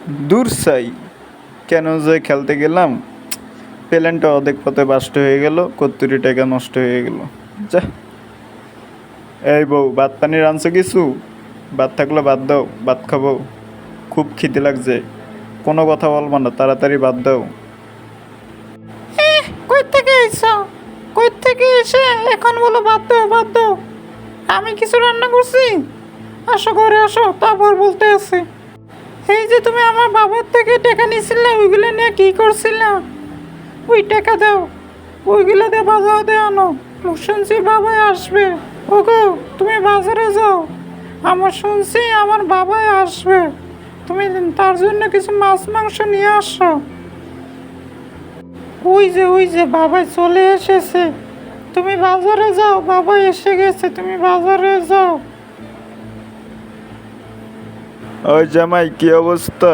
দূর সাই, কেন যে খেলতে গেলাম, প্লেনটা অর্ধেক পথে বাস্ট হয়ে গেল, 70 টাকা নষ্ট হয়ে গেল। যা। এই বউ, ভাত পানি রাঁধছো কিছু? ভাত থাকলে ভাত দাও, ভাত খাবো। খুব খিদে লাগছে। কোনো কথা বলবো না, তাড়াতাড়ি ভাত দাও। কই থেকে আইছো? কই থেকে এসে এখন বলো বাদ দাও বাদ দাও? আমি কিছু রান্না করছি? আসো ঘরে আসো, তারপর বলতে আছে। এই যে তুমি আমার বাবার থেকে টাকা নিয়েছিলে, ওইগুলো নিয়ে কি করছিলে? ওই টাকা দাও, ওইগুলো দিয়ে বাজার দিয়ে আনো। শুনছি বাবাই আসবে। ওগো, তুমি বাজারে যাও। আমার শুনছি আমার বাবাই আসবে। তুমি তার জন্য কিছু মাছ মাংস নিয়ে আসো। ওই যে বাবাই চলে এসেছে। তুমি বাজারে যাও, বাবা এসে গেছে, তুমি বাজারে যাও। ওই জামাই, কি অবস্থা?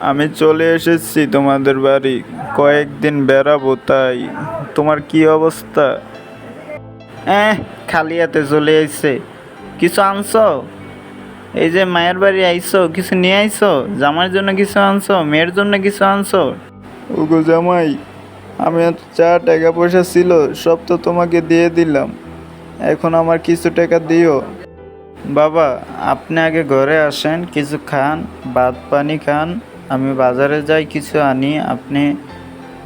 আমি চলে এসেছি তোমাদের বাড়ি, কয়েকদিন বেড়াবো, তাই তোমার কি অবস্থা? খালি হাতে চলে আইছে। কিছু আনছো? এই যে মায়ের বাড়ি আইছো, কিছু নিয়ে আইছো? জামাইয়ের জন্য কিছু আনছো? মেয়ের জন্য কিছু আনছো? ওগো জামাই, আমি যা টাকা পয়সা ছিল সব তো তোমাকে দিয়ে দিলাম, এখন আমার কিছু টাকা দিও। বাবা, আপনি আগে ঘরে আসেন, কিছু খান, ভাত পানি খান, আমি বাজারে যাই, কিছু আনি, আপনি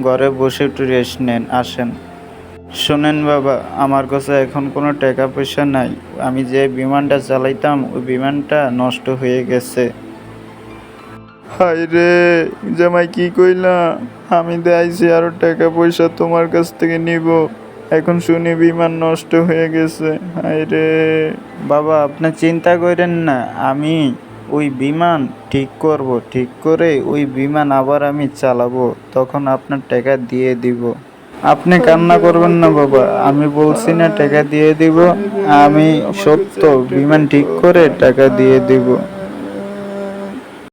ঘরে বসে একটু রেস্ট নেন, আসেন। শোনেন বাবা, আমার কাছে এখন কোনো টাকা পয়সা নাই। আমি যে বিমানটা চালাইতাম, ওই বিমানটা নষ্ট হয়ে গেছে। হায় রে জামাই, কি কইলা? আমি দেয়াইছি আরো টাকা পয়সা তোমার কাছ থেকে নিব, এখন শুনি বিমান নষ্ট হয়ে গেছে। হায় রে বাবা, আপনি চিন্তা করেন না, আমি ওই বিমান ঠিক করব, ঠিক করে ওই বিমান আবার আমি চালাবো, তখন আপনার টাকা দিয়ে দিব। আপনি কান্না করবেন না বাবা, আমি বলছি না টাকা দিয়ে দিব, আমি সত্য বিমান ঠিক করে টাকা দিয়ে দিব।